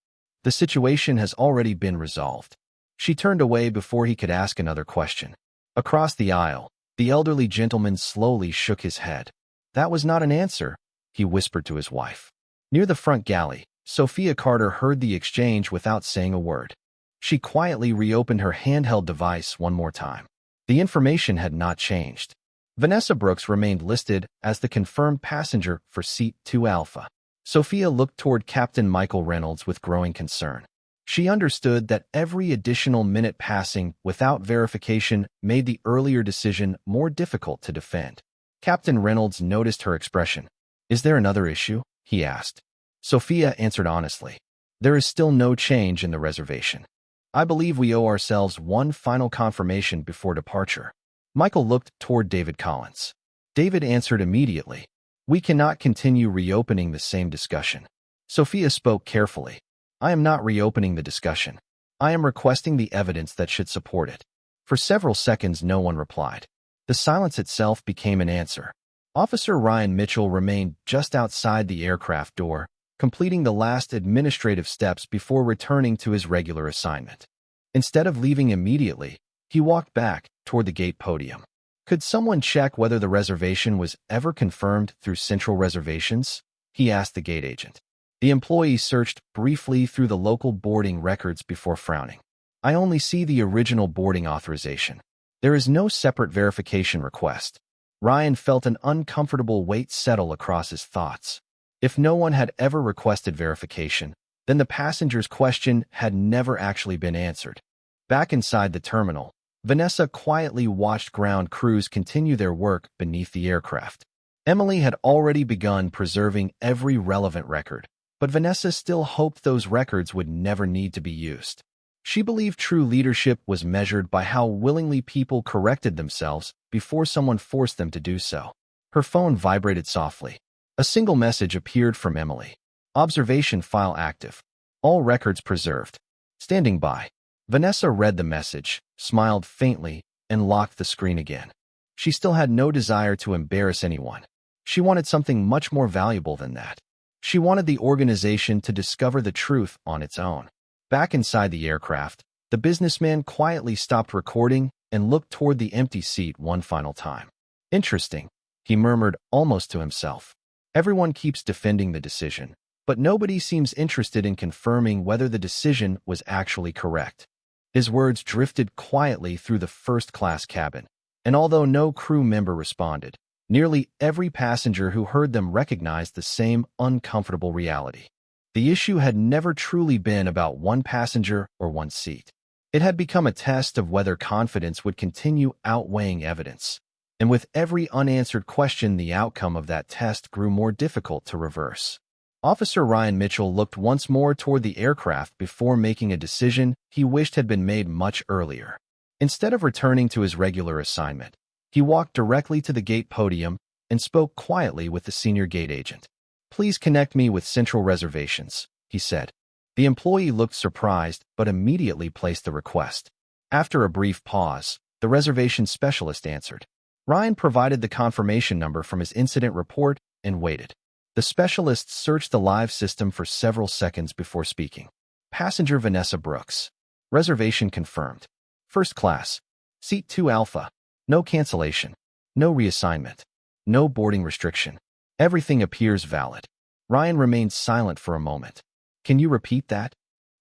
The situation has already been resolved. She turned away before he could ask another question. Across the aisle, the elderly gentleman slowly shook his head. That was not an answer, he whispered to his wife. Near the front galley, Sophia Carter heard the exchange without saying a word. She quietly reopened her handheld device one more time. The information had not changed. Vanessa Brooks remained listed as the confirmed passenger for Seat 2 Alpha. Sophia looked toward Captain Michael Reynolds with growing concern. She understood that every additional minute passing without verification made the earlier decision more difficult to defend. Captain Reynolds noticed her expression. "Is there another issue?" he asked. Sophia answered honestly. "There is still no change in the reservation. I believe we owe ourselves one final confirmation before departure." Michael looked toward David Collins. David answered immediately. "We cannot continue reopening the same discussion." Sophia spoke carefully. "I am not reopening the discussion. I am requesting the evidence that should support it." For several seconds, no one replied. The silence itself became an answer. Officer Ryan Mitchell remained just outside the aircraft door, completing the last administrative steps before returning to his regular assignment. Instead of leaving immediately, he walked back toward the gate podium. "Could someone check whether the reservation was ever confirmed through Central Reservations?" he asked the gate agent. The employee searched briefly through the local boarding records before frowning. "I only see the original boarding authorization. There is no separate verification request." Ryan felt an uncomfortable weight settle across his thoughts. If no one had ever requested verification, then the passenger's question had never actually been answered. Back inside the terminal, Vanessa quietly watched ground crews continue their work beneath the aircraft. Emily had already begun preserving every relevant record, but Vanessa still hoped those records would never need to be used. She believed true leadership was measured by how willingly people corrected themselves before someone forced them to do so. Her phone vibrated softly. A single message appeared from Emily. "Observation file active. All records preserved. Standing by." Vanessa read the message, smiled faintly, and locked the screen again. She still had no desire to embarrass anyone. She wanted something much more valuable than that. She wanted the organization to discover the truth on its own. Back inside the aircraft, the businessman quietly stopped recording and looked toward the empty seat one final time. "Interesting," he murmured almost to himself. "Everyone keeps defending the decision, but nobody seems interested in confirming whether the decision was actually correct." His words drifted quietly through the first-class cabin, and although no crew member responded, nearly every passenger who heard them recognized the same uncomfortable reality. The issue had never truly been about one passenger or one seat. It had become a test of whether confidence would continue outweighing evidence. And with every unanswered question, the outcome of that test grew more difficult to reverse. Officer Ryan Mitchell looked once more toward the aircraft before making a decision he wished had been made much earlier. Instead of returning to his regular assignment, he walked directly to the gate podium and spoke quietly with the senior gate agent. "Please connect me with Central Reservations," he said. The employee looked surprised but immediately placed the request. After a brief pause, the reservation specialist answered. Ryan provided the confirmation number from his incident report and waited. The specialist searched the live system for several seconds before speaking. "Passenger Vanessa Brooks. Reservation confirmed. First class. Seat 2 Alpha. No cancellation. No reassignment. No boarding restriction. Everything appears valid." Ryan remained silent for a moment. "Can you repeat that?"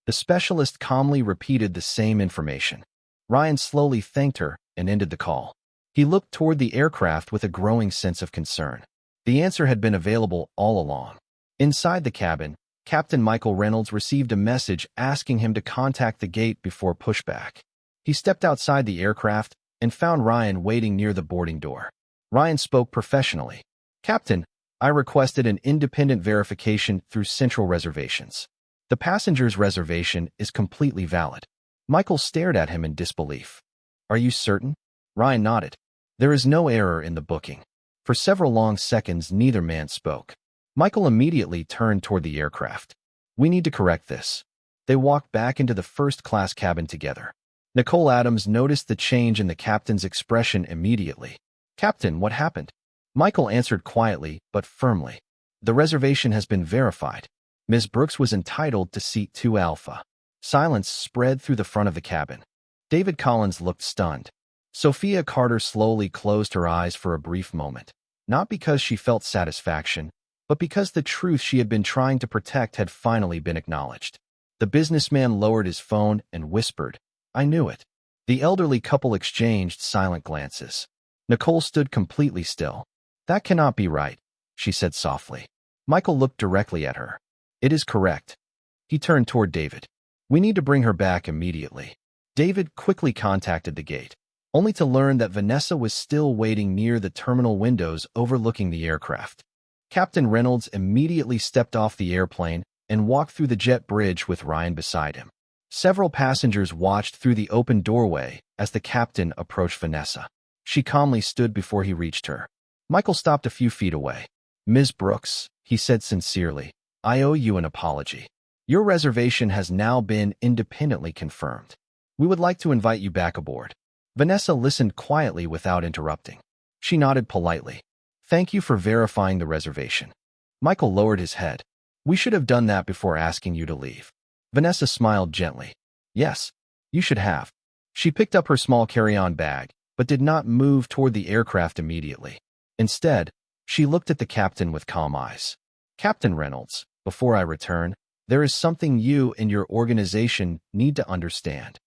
The specialist calmly repeated the same information. Ryan slowly thanked her and ended the call. He looked toward the aircraft with a growing sense of concern. The answer had been available all along. Inside the cabin, Captain Michael Reynolds received a message asking him to contact the gate before pushback. He stepped outside the aircraft and found Ryan waiting near the boarding door. Ryan spoke professionally. "Captain, I requested an independent verification through Central Reservations. The passenger's reservation is completely valid." Michael stared at him in disbelief. "Are you certain?" Ryan nodded. "There is no error in the booking." For several long seconds, neither man spoke. Michael immediately turned toward the aircraft. "We need to correct this." They walked back into the first-class cabin together. Nicole Adams noticed the change in the captain's expression immediately. "Captain, what happened?" Michael answered quietly but firmly. "The reservation has been verified. Ms. Brooks was entitled to Seat 2 Alpha." Silence spread through the front of the cabin. David Collins looked stunned. Sophia Carter slowly closed her eyes for a brief moment, not because she felt satisfaction, but because the truth she had been trying to protect had finally been acknowledged. The businessman lowered his phone and whispered, "I knew it." The elderly couple exchanged silent glances. Nicole stood completely still. That cannot be right, she said softly. Michael looked directly at her. It is correct. He turned toward David. We need to bring her back immediately. David quickly contacted the gate, only to learn that Vanessa was still waiting near the terminal windows overlooking the aircraft. Captain Reynolds immediately stepped off the airplane and walked through the jet bridge with Ryan beside him. Several passengers watched through the open doorway as the captain approached Vanessa. She calmly stood before he reached her. Michael stopped a few feet away. Ms. Brooks, he said sincerely, I owe you an apology. Your reservation has now been independently confirmed. We would like to invite you back aboard. Vanessa listened quietly without interrupting. She nodded politely. Thank you for verifying the reservation. Michael lowered his head. We should have done that before asking you to leave. Vanessa smiled gently. Yes, you should have. She picked up her small carry-on bag, but did not move toward the aircraft immediately. Instead, she looked at the captain with calm eyes. Captain Reynolds, before I return, there is something you and your organization need to understand.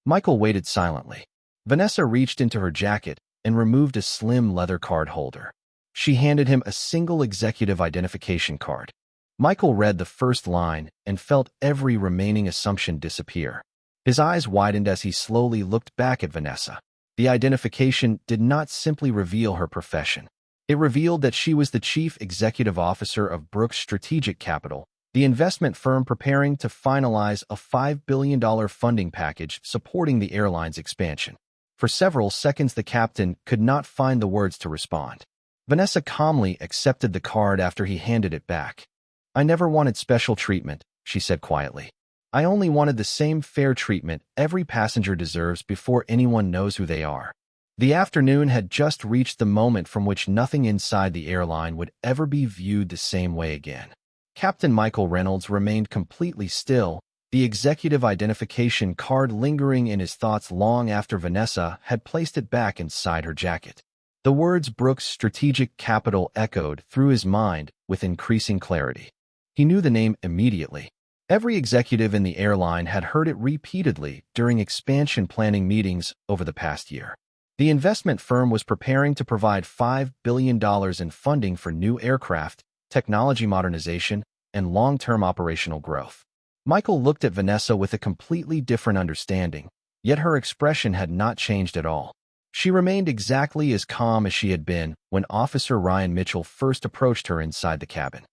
Michael waited silently. Vanessa reached into her jacket and removed a slim leather card holder. She handed him a single executive identification card. Michael read the first line and felt every remaining assumption disappear. His eyes widened as he slowly looked back at Vanessa. The identification did not simply reveal her profession. It revealed that she was the chief executive officer of Brooks Strategic Capital, the investment firm preparing to finalize a $5 billion funding package supporting the airline's expansion. For several seconds, the captain could not find the words to respond. Vanessa calmly accepted the card after he handed it back. I never wanted special treatment, she said quietly. I only wanted the same fair treatment every passenger deserves before anyone knows who they are. The afternoon had just reached the moment from which nothing inside the airline would ever be viewed the same way again. Captain Michael Reynolds remained completely still, the executive identification card lingering in his thoughts long after Vanessa had placed it back inside her jacket. The words Brooks Strategic Capital echoed through his mind with increasing clarity. He knew the name immediately. Every executive in the airline had heard it repeatedly during expansion planning meetings over the past year. The investment firm was preparing to provide $5 billion in funding for new aircraft, technology modernization, and long-term operational growth. Michael looked at Vanessa with a completely different understanding, yet her expression had not changed at all. She remained exactly as calm as she had been when Officer Ryan Mitchell first approached her inside the cabin.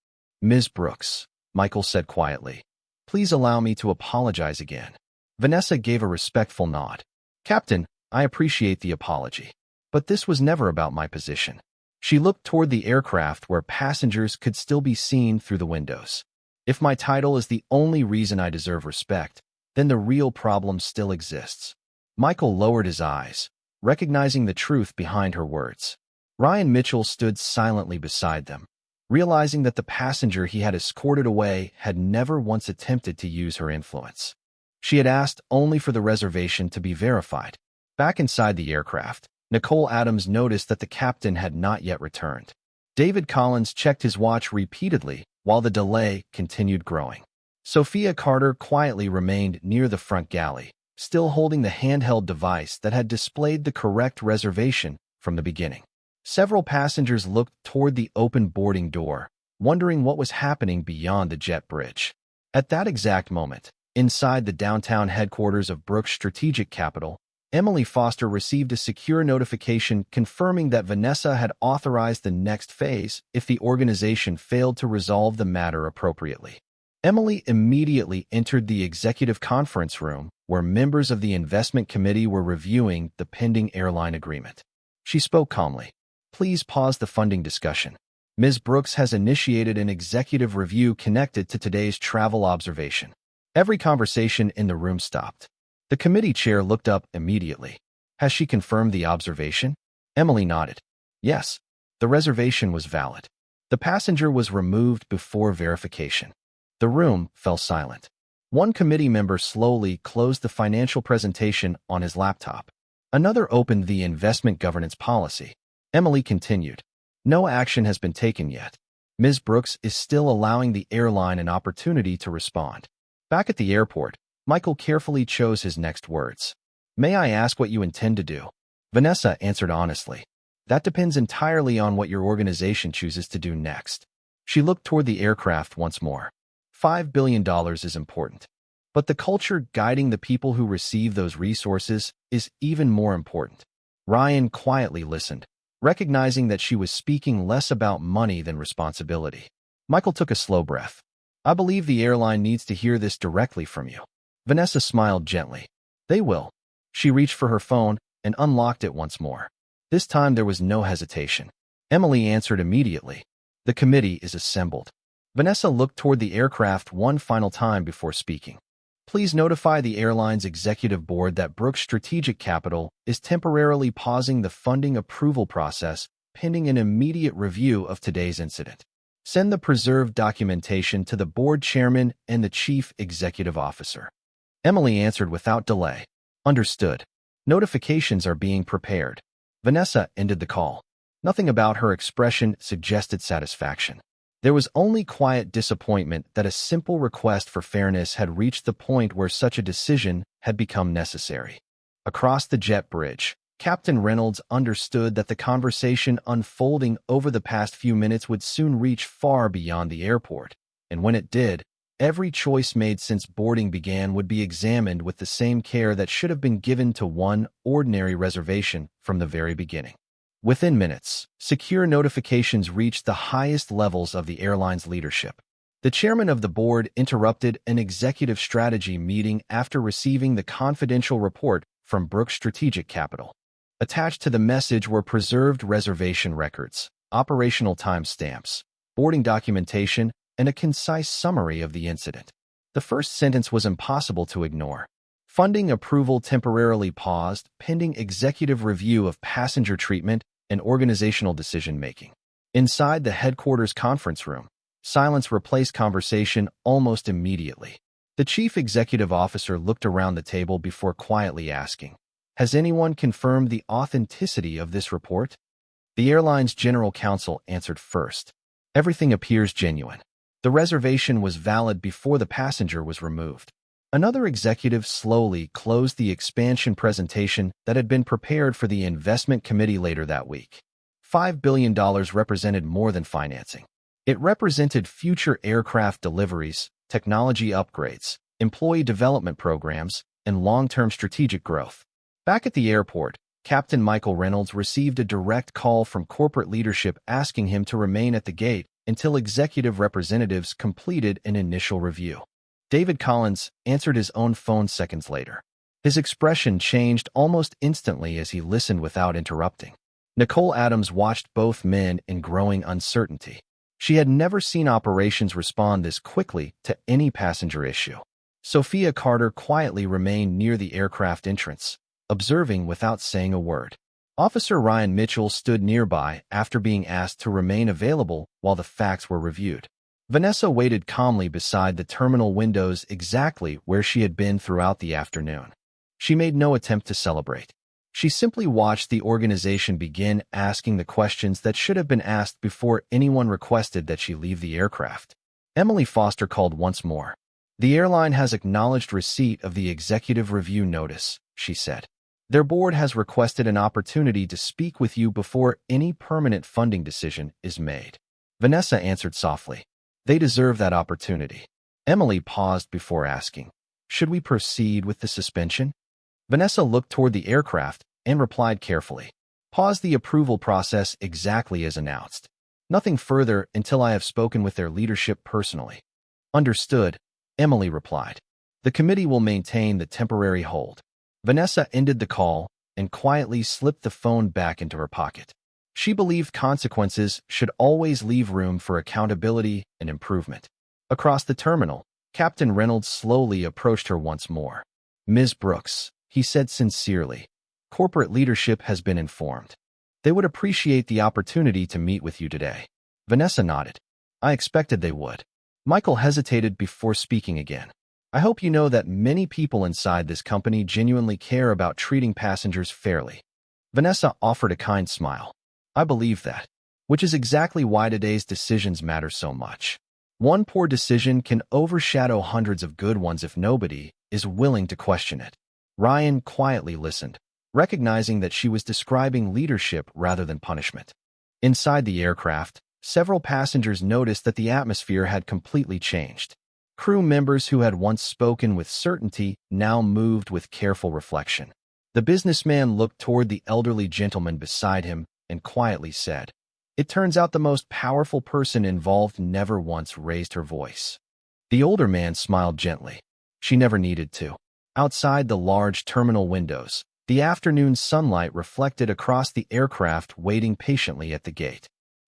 Ms. Brooks, Michael said quietly, please allow me to apologize again. Vanessa gave a respectful nod. Captain, I appreciate the apology, but this was never about my position. She looked toward the aircraft where passengers could still be seen through the windows. If my title is the only reason I deserve respect, then the real problem still exists. Michael lowered his eyes, recognizing the truth behind her words. Ryan Mitchell stood silently beside them, realizing that the passenger he had escorted away had never once attempted to use her influence. She had asked only for the reservation to be verified. Back inside the aircraft, Nicole Adams noticed that the captain had not yet returned. David Collins checked his watch repeatedly while the delay continued growing. Sophia Carter quietly remained near the front galley, still holding the handheld device that had displayed the correct reservation from the beginning. Several passengers looked toward the open boarding door, wondering what was happening beyond the jet bridge. At that exact moment, inside the downtown headquarters of Brooks Strategic Capital, Emily Foster received a secure notification confirming that Vanessa had authorized the next phase if the organization failed to resolve the matter appropriately. Emily immediately entered the executive conference room where members of the investment committee were reviewing the pending airline agreement. She spoke calmly. Please pause the funding discussion. Ms. Brooks has initiated an executive review connected to today's travel observation. Every conversation in the room stopped. The committee chair looked up immediately. Has she confirmed the observation? Emily nodded. Yes, the reservation was valid. The passenger was removed before verification. The room fell silent. One committee member slowly closed the financial presentation on his laptop. Another opened the investment governance policy. Emily continued. No action has been taken yet. Ms. Brooks is still allowing the airline an opportunity to respond. Back at the airport, Michael carefully chose his next words. May I ask what you intend to do? Vanessa answered honestly. That depends entirely on what your organization chooses to do next. She looked toward the aircraft once more. $5 billion is important. But the culture guiding the people who receive those resources is even more important. Ryan quietly listened, recognizing that she was speaking less about money than responsibility. Michael took a slow breath. I believe the airline needs to hear this directly from you. Vanessa smiled gently. They will. She reached for her phone and unlocked it once more. This time there was no hesitation. Emily answered immediately. The committee is assembled. Vanessa looked toward the aircraft one final time before speaking. Please notify the airline's executive board that Brooks Strategic Capital is temporarily pausing the funding approval process pending an immediate review of today's incident. Send the preserved documentation to the board chairman and the chief executive officer. Emily answered without delay. Understood. Notifications are being prepared. Vanessa ended the call. Nothing about her expression suggested satisfaction. There was only quiet disappointment that a simple request for fairness had reached the point where such a decision had become necessary. Across the jet bridge, Captain Reynolds understood that the conversation unfolding over the past few minutes would soon reach far beyond the airport, and when it did, every choice made since boarding began would be examined with the same care that should have been given to one ordinary reservation from the very beginning. Within minutes, secure notifications reached the highest levels of the airline's leadership. The chairman of the board interrupted an executive strategy meeting after receiving the confidential report from Brooks Strategic Capital. Attached to the message were preserved reservation records, operational timestamps, boarding documentation, and a concise summary of the incident. The first sentence was impossible to ignore. Funding approval temporarily paused pending executive review of passenger treatment and organizational decision-making. Inside the headquarters conference room, silence replaced conversation almost immediately. The chief executive officer looked around the table before quietly asking, "Has anyone confirmed the authenticity of this report?" The airline's general counsel answered first. "Everything appears genuine. The reservation was valid before the passenger was removed." Another executive slowly closed the expansion presentation that had been prepared for the investment committee later that week. $5 billion represented more than financing. It represented future aircraft deliveries, technology upgrades, employee development programs, and long-term strategic growth. Back at the airport, Captain Michael Reynolds received a direct call from corporate leadership asking him to remain at the gate until executive representatives completed an initial review. David Collins answered his own phone seconds later. His expression changed almost instantly as he listened without interrupting. Nicole Adams watched both men in growing uncertainty. She had never seen operations respond this quickly to any passenger issue. Sophia Carter quietly remained near the aircraft entrance, observing without saying a word. Officer Ryan Mitchell stood nearby after being asked to remain available while the facts were reviewed. Vanessa waited calmly beside the terminal windows exactly where she had been throughout the afternoon. She made no attempt to celebrate. She simply watched the organization begin asking the questions that should have been asked before anyone requested that she leave the aircraft. Emily Foster called once more. "The airline has acknowledged receipt of the executive review notice," she said. "Their board has requested an opportunity to speak with you before any permanent funding decision is made." Vanessa answered softly. "They deserve that opportunity." Emily paused before asking, "Should we proceed with the suspension?" Vanessa looked toward the aircraft and replied carefully, "Pause the approval process exactly as announced. Nothing further until I have spoken with their leadership personally." "Understood," Emily replied. "The committee will maintain the temporary hold." Vanessa ended the call and quietly slipped the phone back into her pocket. She believed consequences should always leave room for accountability and improvement. Across the terminal, Captain Reynolds slowly approached her once more. "Ms. Brooks," he said sincerely, "corporate leadership has been informed. They would appreciate the opportunity to meet with you today." Vanessa nodded. "I expected they would." Michael hesitated before speaking again. "I hope you know that many people inside this company genuinely care about treating passengers fairly." Vanessa offered a kind smile. "I believe that, which is exactly why today's decisions matter so much. One poor decision can overshadow hundreds of good ones if nobody is willing to question it." Ryan quietly listened. recognizing that she was describing leadership rather than punishment. Inside the aircraft, several passengers noticed that the atmosphere had completely changed. Crew members who had once spoken with certainty now moved with careful reflection. The businessman looked toward the elderly gentleman beside him and quietly said, "It turns out the most powerful person involved never once raised her voice." The older man smiled gently. She never needed to. Outside the large terminal windows, the afternoon sunlight reflected across the aircraft waiting patiently at the gate.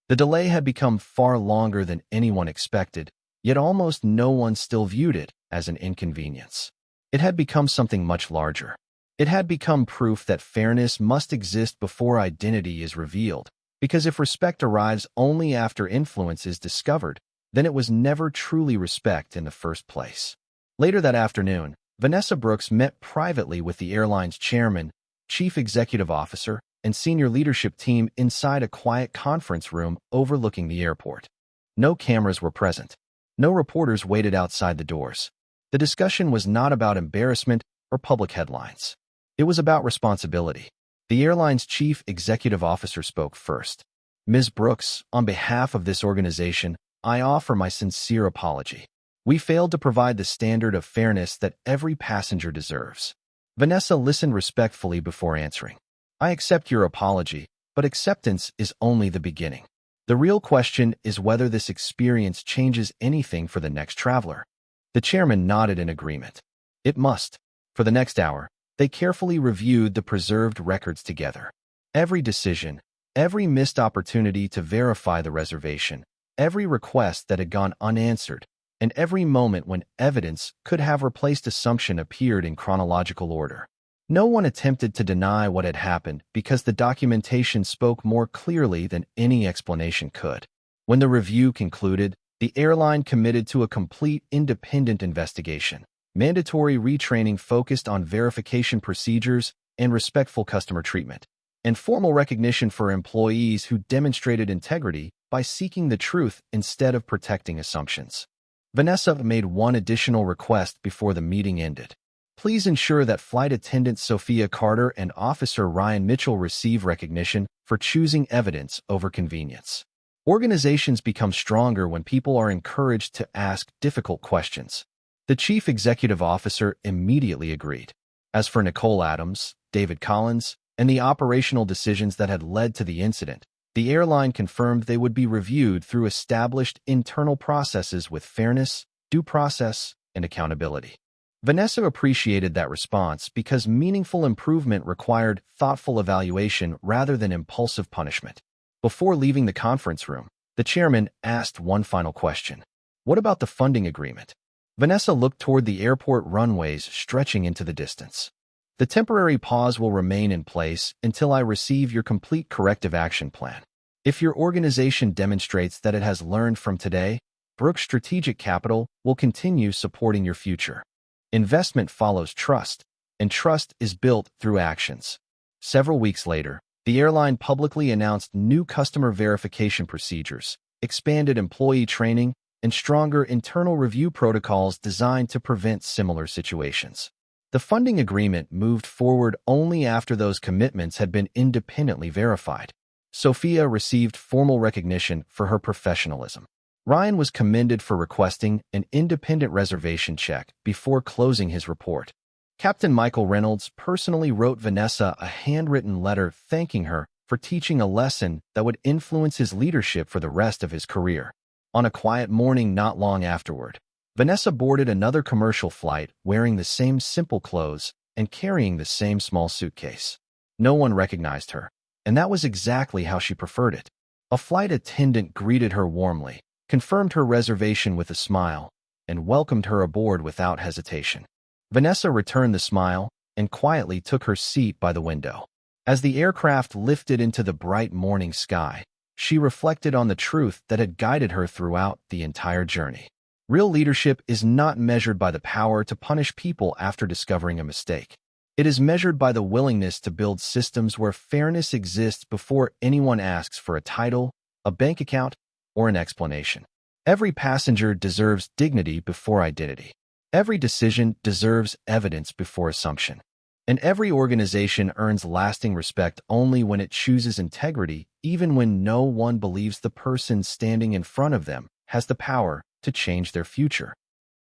The delay had become far longer than anyone expected, yet almost no one still viewed it as an inconvenience. It had become something much larger. It had become proof that fairness must exist before identity is revealed, because if respect arrives only after influence is discovered, then it was never truly respect in the first place. Later that afternoon, Vanessa Brooks met privately with the airline's chairman, chief executive officer, and senior leadership team inside a quiet conference room overlooking the airport. No cameras were present. No reporters waited outside the doors. The discussion was not about embarrassment or public headlines. It was about responsibility. The airline's chief executive officer spoke first. "Ms. Brooks, on behalf of this organization, I offer my sincere apology. We failed to provide the standard of fairness that every passenger deserves." Vanessa listened respectfully before answering. "I accept your apology, but acceptance is only the beginning. The real question is whether this experience changes anything for the next traveler." The chairman nodded in agreement. It must. For the next hour, they carefully reviewed the preserved records together. Every decision, every missed opportunity to verify the reservation, every request that had gone unanswered, and every moment when evidence could have replaced assumption appeared in chronological order. No one attempted to deny what had happened because the documentation spoke more clearly than any explanation could. When the review concluded, the airline committed to a complete independent investigation. Mandatory retraining focused on verification procedures and respectful customer treatment, and formal recognition for employees who demonstrated integrity by seeking the truth instead of protecting assumptions. Vanessa made one additional request before the meeting ended. "Please ensure that Flight Attendant Sophia Carter and Officer Ryan Mitchell receive recognition for choosing evidence over convenience." Organizations become stronger when people are encouraged to ask difficult questions. The chief executive officer immediately agreed. As for Nicole Adams, David Collins, and the operational decisions that had led to the incident, the airline confirmed they would be reviewed through established internal processes with fairness, due process, and accountability. Vanessa appreciated that response because meaningful improvement required thoughtful evaluation rather than impulsive punishment. Before leaving the conference room, the chairman asked one final question. "What about the funding agreement?" Vanessa looked toward the airport runways stretching into the distance. "The temporary pause will remain in place until I receive your complete corrective action plan. If your organization demonstrates that it has learned from today, Brooks Strategic Capital will continue supporting your future. Investment follows trust, and trust is built through actions." Several weeks later, the airline publicly announced new customer verification procedures, expanded employee training, and stronger internal review protocols designed to prevent similar situations. The funding agreement moved forward only after those commitments had been independently verified. Sophia received formal recognition for her professionalism. Ryan was commended for requesting an independent reservation check before closing his report. Captain Michael Reynolds personally wrote Vanessa a handwritten letter thanking her for teaching a lesson that would influence his leadership for the rest of his career. On a quiet morning not long afterward, Vanessa boarded another commercial flight wearing the same simple clothes and carrying the same small suitcase. No one recognized her, and that was exactly how she preferred it. A flight attendant greeted her warmly, confirmed her reservation with a smile, and welcomed her aboard without hesitation. Vanessa returned the smile and quietly took her seat by the window. As the aircraft lifted into the bright morning sky, she reflected on the truth that had guided her throughout the entire journey. Real leadership is not measured by the power to punish people after discovering a mistake. It is measured by the willingness to build systems where fairness exists before anyone asks for a title, a bank account, or an explanation. Every passenger deserves dignity before identity. Every decision deserves evidence before assumption. And every organization earns lasting respect only when it chooses integrity, even when no one believes the person standing in front of them has the power to change their future.